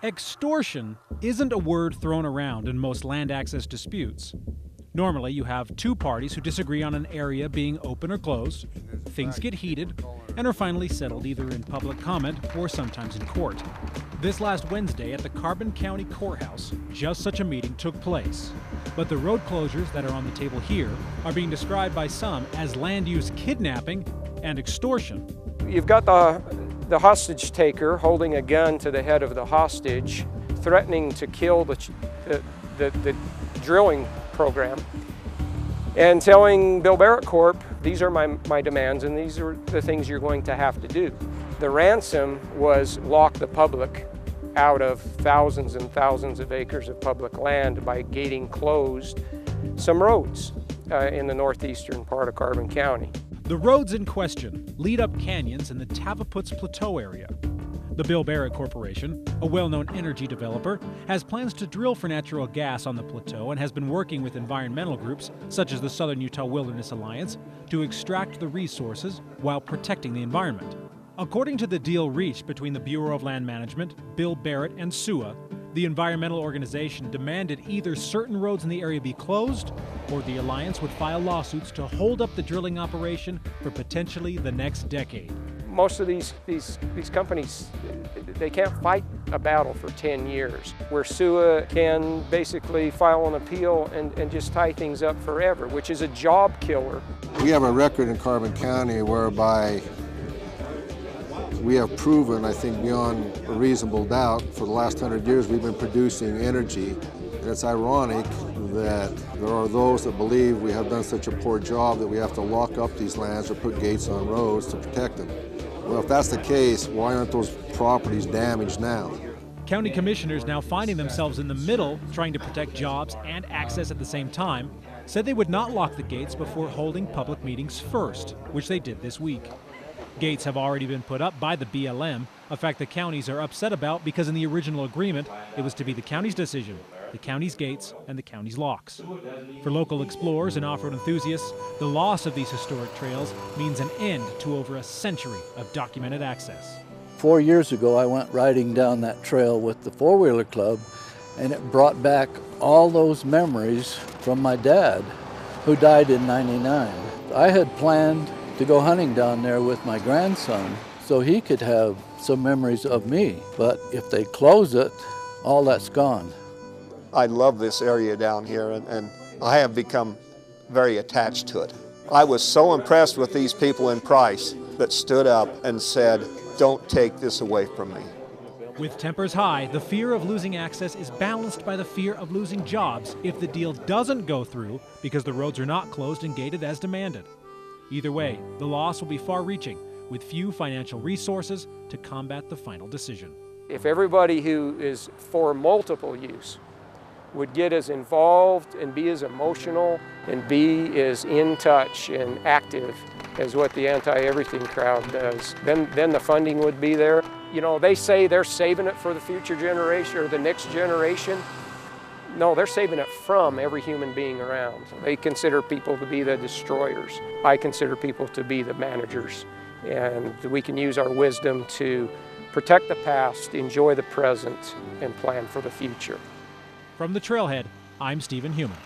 Extortion isn't a word thrown around in most land access disputes. Normally, you have two parties who disagree on an area being open or closed, things get heated, and are finally settled either in public comment or sometimes in court. This last Wednesday at the Carbon County Courthouse, just such a meeting took place. But the road closures that are on the table here are being described by some as land use kidnapping and extortion. You've got the hostage taker holding a gun to the head of the hostage, threatening to kill the drilling program, and telling Bill Barrett Corp, these are my demands and these are the things you're going to have to do. The ransom was lock the public out of thousands and thousands of acres of public land by gating closed some roads in the northeastern part of Carbon County. The roads in question lead up canyons in the Tavaputs Plateau area. The Bill Barrett Corporation, a well-known energy developer, has plans to drill for natural gas on the plateau and has been working with environmental groups such as the Southern Utah Wilderness Alliance to extract the resources while protecting the environment. According to the deal reached between the Bureau of Land Management, Bill Barrett, and SUA, the environmental organization demanded either certain roads in the area be closed or the alliance would file lawsuits to hold up the drilling operation for potentially the next decade. Most of these companies, they can't fight a battle for 10 years, where SUA can basically file an appeal and just tie things up forever, which is a job killer. We have a record in Carbon County whereby we have proven, I think beyond a reasonable doubt, for the last 100 years we've been producing energy. And it's ironic that there are those that believe we have done such a poor job that we have to lock up these lands or put gates on roads to protect them. Well, if that's the case, why aren't those properties damaged now? County commissioners, now finding themselves in the middle, trying to protect jobs and access at the same time, said they would not lock the gates before holding public meetings first, which they did this week. Gates have already been put up by the BLM, a fact the counties are upset about because in the original agreement, it was to be the county's decision, the county's gates and the county's locks. For local explorers and off-road enthusiasts, the loss of these historic trails means an end to over a century of documented access. 4 years ago, I went riding down that trail with the four-wheeler club, and it brought back all those memories from my dad, who died in '99. I had planned to go hunting down there with my grandson so he could have some memories of me. But if they close it, all that's gone. I love this area down here and I have become very attached to it. I was so impressed with these people in Price that stood up and said, "Don't take this away from me." With tempers high, the fear of losing access is balanced by the fear of losing jobs if the deal doesn't go through because the roads are not closed and gated as demanded. Either way, the loss will be far-reaching, with few financial resources to combat the final decision. If everybody who is for multiple use would get as involved and be as emotional and be as in touch and active as what the anti-everything crowd does, then the funding would be there. You know, they say they're saving it for the future generation or the next generation. No, they're saving it from every human being around. They consider people to be the destroyers. I consider people to be the managers. And we can use our wisdom to protect the past, enjoy the present, and plan for the future. From the Trailhead, I'm Stephen Heumann.